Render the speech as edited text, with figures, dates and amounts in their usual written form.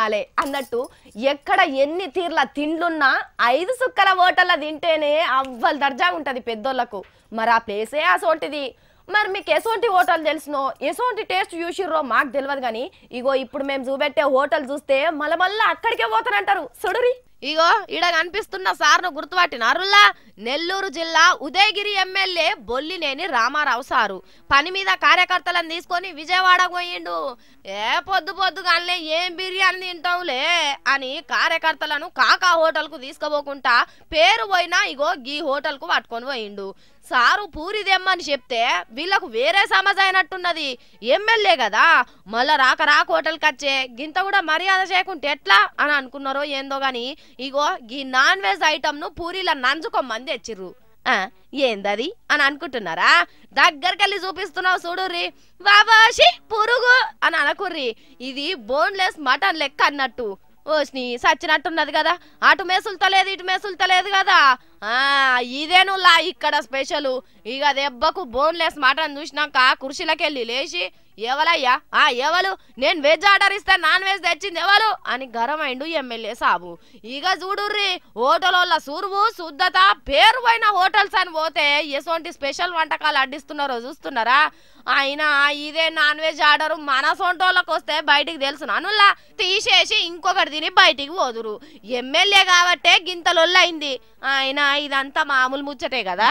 తినాలి అన్నట్టు ఎక్కడ ఎన్ని తీర్ల తిండ్లున్నా 5 సుక్కల హోటల్ల తింటేనే అవ్వల్ దర్జా ఉంటది పెద్దోళ్ళకు. మరి ఆ ప్లేసే అసోంటిది. మరి మీకు ఎసోంటి హోటల్ తెలుసునో ఎసోంటి టేస్ట్ చూసిర్రో మాకు తెలియదు కానీ ఇగో ఇప్పుడు మేము చూపెట్టే హోటల్ చూస్తే మళ్ళీ అక్కడికే పోతారంటారు చూడురి. ఇగో ఈడ కనిపిస్తున్న సార్ను గుర్తుపట్టినారులా నెల్లూరు జిల్లా ఉదయగిరి ఎమ్మెల్యే బొల్లినేని రామారావు సారు పని మీద కార్యకర్తలను తీసుకొని విజయవాడ పోయిండు. పొద్దుగానే ఏం బిర్యానీ తింటావులే అని కార్యకర్తలను కాకా హోటల్ కు తీసుకుపోకుండా పేరు పోయినా ఇగో గీ హోటల్ కు పట్టుకొని పోయిండు. సారు పూరి తెమ్మని చెప్తే వీళ్ళకు వేరే సమస్య అయినట్టున్నది. ఎమ్మెల్యే కదా మళ్ళా రాక హోటల్కి వచ్చే గింత కూడా మర్యాద చేయకుంటే ఎట్లా అని అనుకున్నారో ఏందో గాని ఇగో ఈ నాన్ వెజ్ ఐటమ్ ను పూరీల నంజుకోమంది తెచ్చిర్రు. ఏందది అని అనుకుంటున్నారా? దగ్గరకెళ్ళి చూపిస్తున్నావు చూడుర్రి. బాబాషి పురుగు అని అనకుర్రి. ఇది బోన్లెస్ మటన్ లెక్క అన్నట్టు. ఓస్ని సచ్చినట్టున్నది కదా, అటు మేసులుతలేదు ఇటు మేసులుతలేదు కదా. ఇదేనులా ఇక్కడ స్పెషల్. ఇక దెబ్బకు బోన్లెస్ మటన్ చూసినాక కుర్చీలకెళ్ళి లేచి ఎవలయ్యా ఎవలు నేను వెజ్ ఆర్డర్ ఇస్తే నాన్ వెజ్ తెచ్చింది ఎవలు అని గరమైండు ఎమ్మెల్యే సాబు. ఇక చూడుర్రి హోటల్ సూరువు శుద్ధత పేరు పోయిన హోటల్స్ అని పోతే ఎసోంటి స్పెషల్ వంటకాలు అడ్డిస్తున్నారో చూస్తున్నారా? అయినా ఇదే నాన్ వెజ్ ఆర్డర్ మన సొంటోళ్ళకి వస్తే బయటికి తెలుసు నన్నులా తీసేసి ఇంకొకటి తిని బయటికి పోదురు. ఎమ్మెల్యే కాబట్టే గింతలొల్లయింది. అయినా ఇదంతా మామూలు ముచ్చటే కదా.